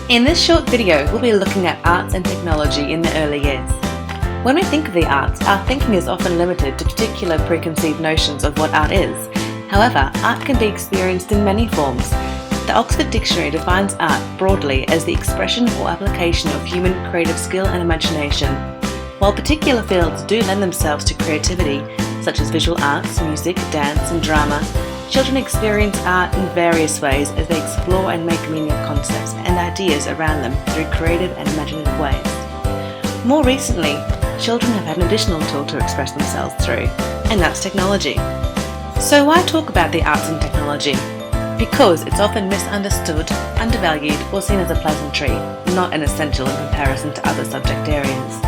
In this short video, we'll be looking at arts and technology in the early years. When we think of the arts, our thinking is often limited to particular preconceived notions of what art is. However, art can be experienced in many forms. The Oxford Dictionary defines art broadly as the expression or application of human creative skill and imagination. While particular fields do lend themselves to creativity, such as visual arts, music, dance, and drama, children experience art in various ways as they explore and make meaning of concepts and ideas around them through creative and imaginative ways. More recently, children have had an additional tool to express themselves through, and that's technology. So why talk about the arts and technology? Because it's often misunderstood, undervalued, or seen as a pleasantry, not an essential in comparison to other subject areas.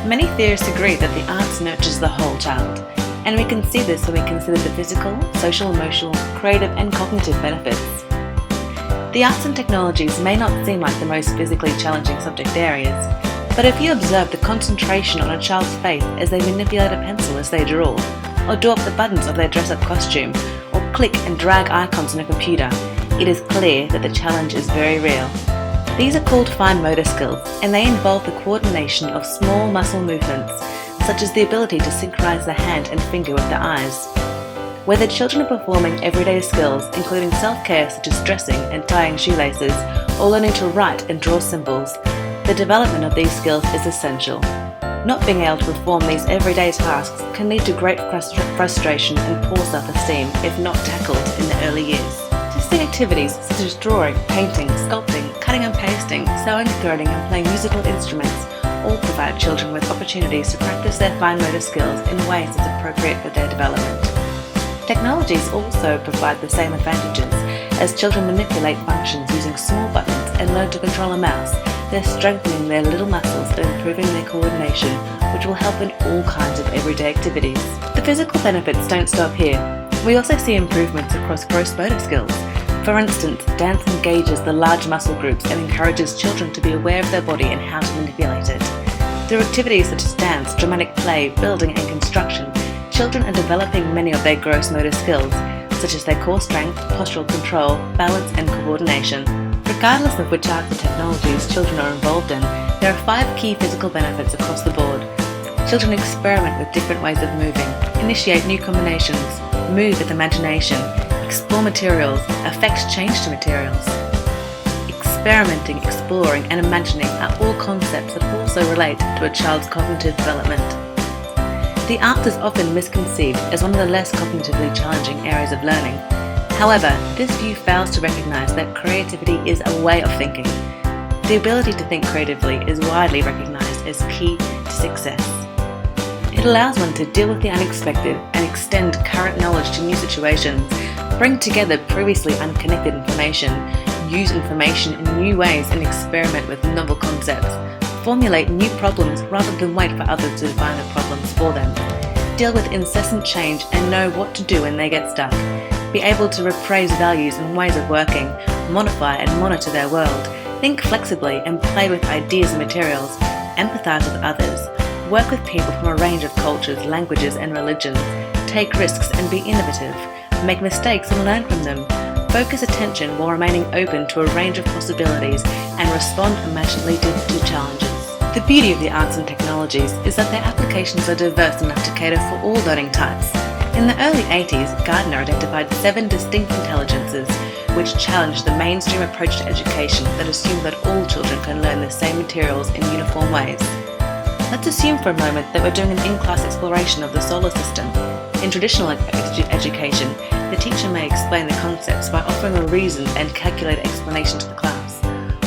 Many theorists agree that the arts nurtures the whole child, and we can see this when we consider the physical, social, emotional, creative, and cognitive benefits. The arts and technologies may not seem like the most physically challenging subject areas, but if you observe the concentration on a child's face as they manipulate a pencil as they draw, or do up the buttons of their dress-up costume, or click and drag icons on a computer, it is clear that the challenge is very real. These are called fine motor skills, and they involve the coordination of small muscle movements, such as the ability to synchronize the hand and finger with the eyes. Whether children are performing everyday skills, including self-care such as dressing and tying shoelaces, or learning to write and draw symbols, the development of these skills is essential. Not being able to perform these everyday tasks can lead to great frustration and poor self-esteem if not tackled in the early years. Testing activities such as drawing, painting, sculpting, cutting and pasting, sewing, threading, and playing musical instruments all provide children with opportunities to practice their fine motor skills in ways that's appropriate for their development. Technologies also provide the same advantages. As children manipulate functions using small buttons and learn to control a mouse, they're strengthening their little muscles and improving their coordination, which will help in all kinds of everyday activities. The physical benefits don't stop here. We also see improvements across gross motor skills. For instance, dance engages the large muscle groups and encourages children to be aware of their body and how to manipulate it. Through activities such as dance, dramatic play, building and construction, children are developing many of their gross motor skills, such as their core strength, postural control, balance and coordination. Regardless of which arts or technologies children are involved in, there are 5 key physical benefits across the board. Children experiment with different ways of moving, initiate new combinations, move with imagination, explore materials, affect change to materials. Experimenting, exploring and imagining are all concepts that also relate to a child's cognitive development. The arts is often misconceived as one of the less cognitively challenging areas of learning. However, this view fails to recognize that creativity is a way of thinking. The ability to think creatively is widely recognized as key to success. It allows one to deal with the unexpected and extend current knowledge to new situations, bring together previously unconnected information, use information in new ways and experiment with novel concepts, formulate new problems rather than wait for others to define the problems for them, deal with incessant change and know what to do when they get stuck, be able to rephrase values and ways of working, modify and monitor their world, think flexibly and play with ideas and materials, empathize with others, work with people from a range of cultures, languages and religions, take risks and be innovative, make mistakes and learn from them, focus attention while remaining open to a range of possibilities and respond imaginatively to challenges. The beauty of the arts and technologies is that their applications are diverse enough to cater for all learning types. In the early 80s, Gardner identified 7 distinct intelligences which challenged the mainstream approach to education that assumed that all children can learn the same materials in uniform ways. Let's assume for a moment that we're doing an in-class exploration of the solar system. In traditional education, the teacher may explain the concepts by offering a reasoned and calculated explanation to the class.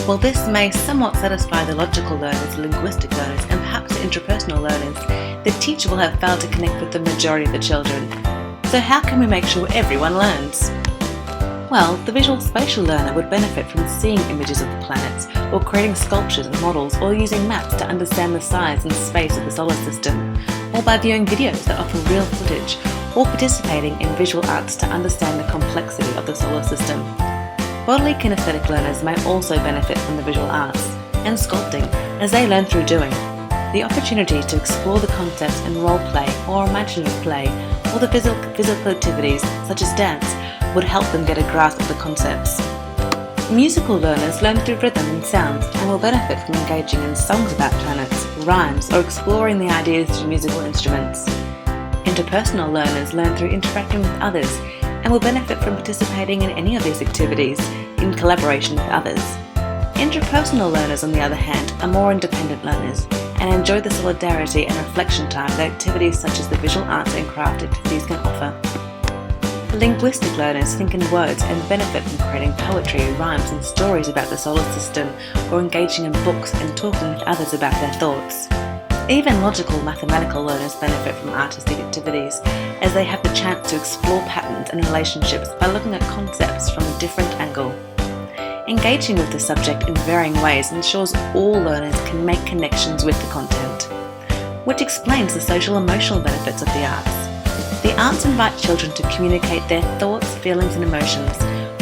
While this may somewhat satisfy the logical learners, linguistic learners, and perhaps the interpersonal learners, the teacher will have failed to connect with the majority of the children. So how can we make sure everyone learns? Well, the visual spatial learner would benefit from seeing images of the planets, or creating sculptures and models, or using maps to understand the size and space of the solar system, or by viewing videos that offer real footage, or participating in visual arts to understand the complexity of the solar system. Bodily kinesthetic learners may also benefit from the visual arts and sculpting as they learn through doing. The opportunity to explore the concepts in role play or imaginative play, or the physical activities such as dance, would help them get a grasp of the concepts. Musical learners learn through rhythm and sounds and will benefit from engaging in songs about planets, rhymes, or exploring the ideas through musical instruments. Interpersonal learners learn through interacting with others and will benefit from participating in any of these activities in collaboration with others. Intrapersonal learners, on the other hand, are more independent learners and enjoy the solidarity and reflection time that activities such as the visual arts and craft activities can offer. Linguistic learners think in words and benefit from creating poetry, rhymes and stories about the solar system, or engaging in books and talking with others about their thoughts. Even logical mathematical learners benefit from artistic activities, as they have the chance to explore patterns and relationships by looking at concepts from a different angle. Engaging with the subject in varying ways ensures all learners can make connections with the content, which explains the social-emotional benefits of the arts. The arts invite children to communicate their thoughts, feelings and emotions,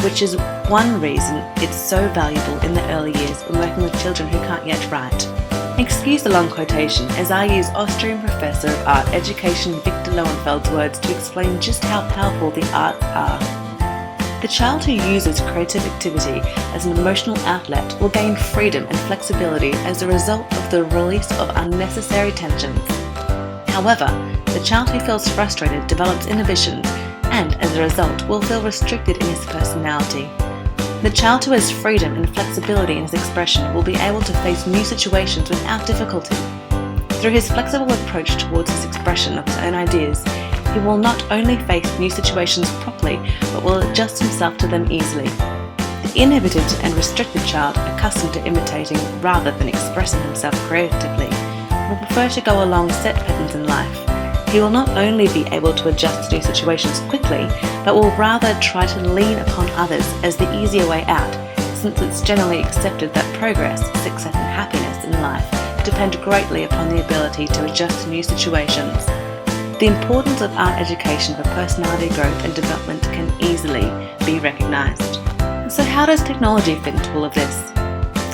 which is one reason it's so valuable in the early years when working with children who can't yet write. Excuse the long quotation as I use Austrian Professor of Art Education Victor Lowenfeld's words to explain just how powerful the arts are. The child who uses creative activity as an emotional outlet will gain freedom and flexibility as a result of the release of unnecessary tensions. However, the child who feels frustrated develops inhibitions and, as a result, will feel restricted in his personality. The child who has freedom and flexibility in his expression will be able to face new situations without difficulty. Through his flexible approach towards his expression of his own ideas, he will not only face new situations properly, but will adjust himself to them easily. The inhibited and restricted child, accustomed to imitating rather than expressing himself creatively, will prefer to go along set patterns in life. He will not only be able to adjust to new situations quickly, but will rather try to lean upon others as the easier way out, since it's generally accepted that progress, success and happiness in life depend greatly upon the ability to adjust to new situations. The importance of art education for personality growth and development can easily be recognised. So how does technology fit into all of this?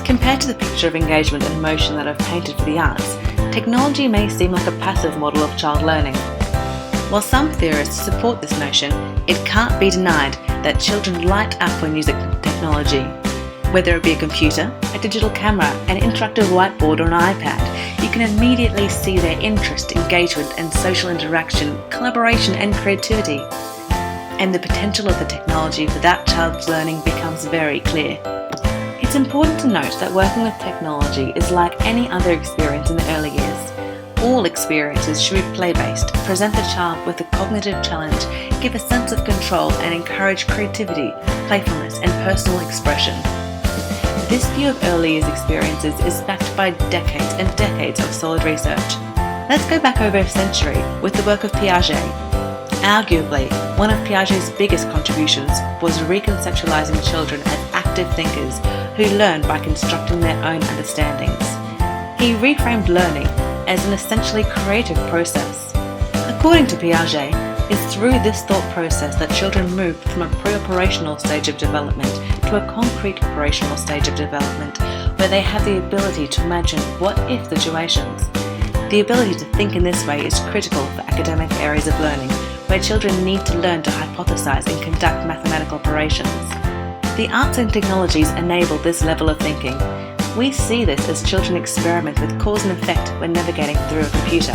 Compared to the picture of engagement and emotion that I've painted for the arts, technology may seem like a passive model of child learning. While some theorists support this notion, it can't be denied that children light up when using technology. Whether it be a computer, a digital camera, an interactive whiteboard or an iPad, you can immediately see their interest, engagement and social interaction, collaboration and creativity. And the potential of the technology for that child's learning becomes very clear. It's important to note that working with technology is like any other experience in the early years. All experiences should be play-based, present the child with a cognitive challenge, give a sense of control and encourage creativity, playfulness and personal expression. This view of early years experiences is backed by decades and decades of solid research. Let's go back over a century with the work of Piaget. Arguably, one of Piaget's biggest contributions was reconceptualizing children as active thinkers who learn by constructing their own understandings. He reframed learning as an essentially creative process. According to Piaget, it's through this thought process that children move from a pre-operational stage of development to a concrete operational stage of development, where they have the ability to imagine what-if situations. The ability to think in this way is critical for academic areas of learning, where children need to learn to hypothesize and conduct mathematical operations. The arts and technologies enable this level of thinking. We see this as children experiment with cause and effect when navigating through a computer,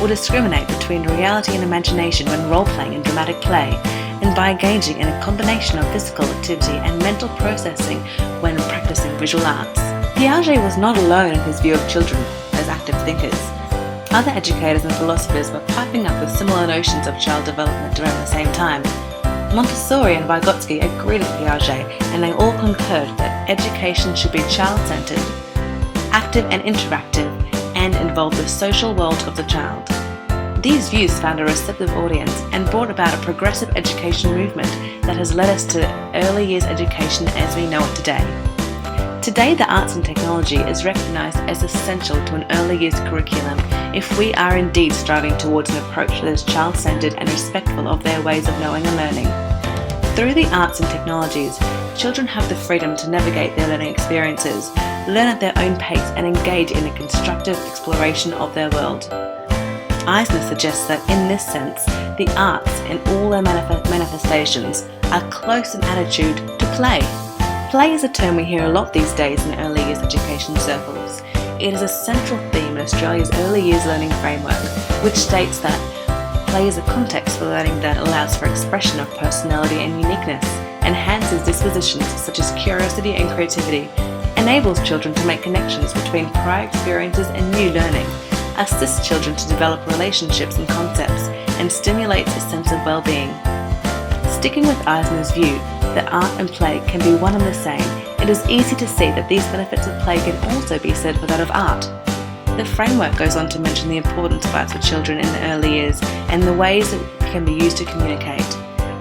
or discriminate between reality and imagination when role-playing and dramatic play, and by engaging in a combination of physical activity and mental processing when practicing visual arts. Piaget was not alone in his view of children as active thinkers. Other educators and philosophers were piping up with similar notions of child development around the same time. Montessori and Vygotsky agreed with Piaget, and they all concurred that education should be child-centered, active and interactive, and involve the social world of the child. These views found a receptive audience and brought about a progressive education movement that has led us to early years education as we know it today. Today, the arts and technology is recognised as essential to an early years curriculum if we are indeed striving towards an approach that is child-centered and respectful of their ways of knowing and learning. Through the arts and technologies, children have the freedom to navigate their learning experiences, learn at their own pace and engage in a constructive exploration of their world. Eisner suggests that in this sense, the arts in all their manifestations are close in attitude to play. Play is a term we hear a lot these days in early years education circles. It is a central theme in Australia's early years learning framework, which states that play is a context for learning that allows for expression of personality and uniqueness, enhances dispositions such as curiosity and creativity, enables children to make connections between prior experiences and new learning, assists children to develop relationships and concepts, and stimulates a sense of well-being. Sticking with Eisner's view that art and play can be one and the same, it is easy to see that these benefits of play can also be said for that of art. The framework goes on to mention the importance of arts for children in the early years and the ways it can be used to communicate,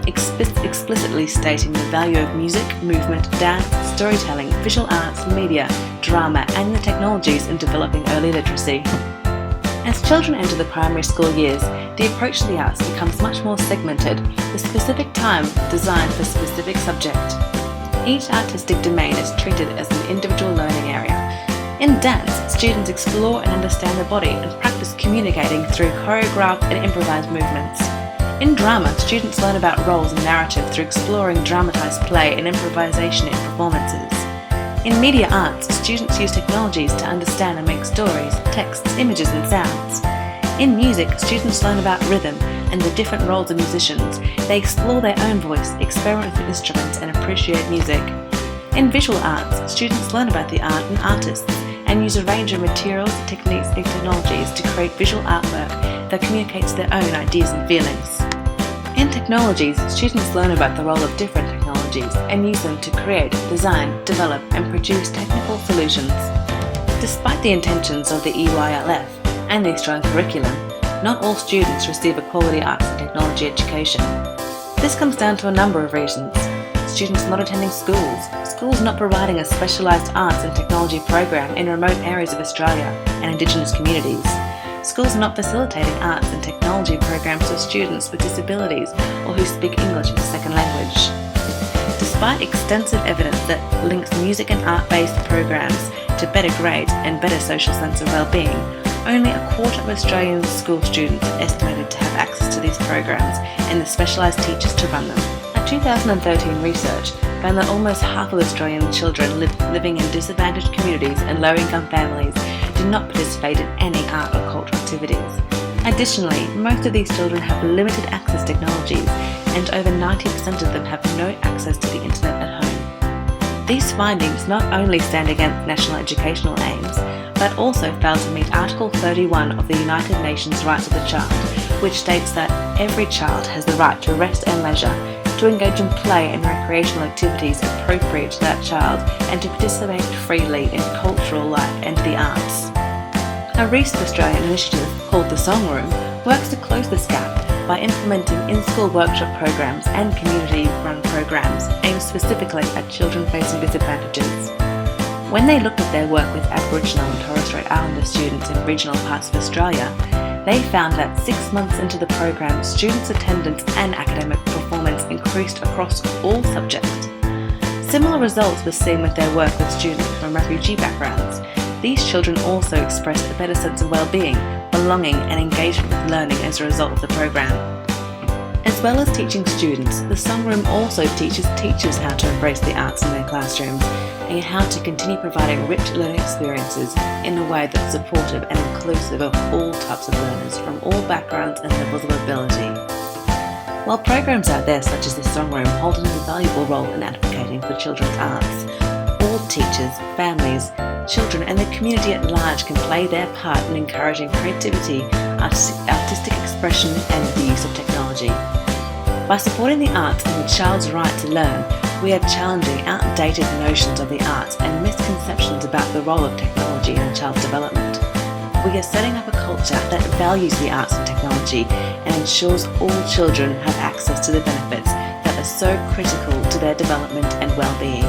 explicitly stating the value of music, movement, dance, storytelling, visual arts, media, drama, and the technologies in developing early literacy. As children enter the primary school years, the approach to the arts becomes much more segmented, with specific time designed for specific subject. Each artistic domain is treated as an individual learning area. In dance, students explore and understand the body and practice communicating through choreographed and improvised movements. In drama, students learn about roles and narrative through exploring dramatized play and improvisation in performances. In media arts, students use technologies to understand and make stories, texts, images and sounds. In music, students learn about rhythm and the different roles of musicians. They explore their own voice, experiment with instruments and appreciate music. In visual arts, students learn about the art and artists and use a range of materials, techniques and technologies to create visual artwork that communicates their own ideas and feelings. In technologies, students learn about the role of different technologies and use them to create, design, develop and produce technical solutions. Despite the intentions of the EYLF and the Australian curriculum, not all students receive a quality arts and technology education. This comes down to a number of reasons. Students not attending schools not providing a specialised arts and technology program in remote areas of Australia and Indigenous communities, schools not facilitating arts and technology programs for students with disabilities or who speak English as a second language. Despite extensive evidence that links music and art-based programs to better grades and better social sense of well-being, only a quarter of Australian school students are estimated to have access to these programs and the specialised teachers to run them. A 2013 research found that almost half of Australian children living in disadvantaged communities and low-income families did not participate in any art or cultural activities. Additionally, most of these children have limited access to technologies, and over 90% of them have no access to the internet at home. These findings not only stand against national educational aims, but also fail to meet Article 31 of the United Nations Rights of the Child, which states that every child has the right to rest and leisure, to engage in play and recreational activities appropriate to that child, and to participate freely in cultural life and the arts. A recent Australian initiative called the Song Room works to close this gap by implementing in-school workshop programs and community-run programs aimed specifically at children facing disadvantages. When they looked at their work with Aboriginal and Torres Strait Islander students in regional parts of Australia, they found that 6 months into the program, students' attendance and academic performance increased across all subjects. Similar results were seen with their work with students from refugee backgrounds. These children also expressed a better sense of well-being, belonging and engagement with learning as a result of the program. As well as teaching students, the Song Room also teaches teachers how to embrace the arts in their classrooms and how to continue providing rich learning experiences in a way that's supportive and inclusive of all types of learners from all backgrounds and levels of ability. While programs out there such as the Song Room hold an invaluable role in advocating for children's arts, all teachers, families, children and the community at large can play their part in encouraging creativity, artistic expression and the use of technology. By supporting the arts and the child's right to learn, we are challenging outdated notions of the arts and misconceptions about the role of technology in a child's development. We are setting up a culture that values the arts and technology and ensures all children have access to the benefits that are so critical to their development and well-being.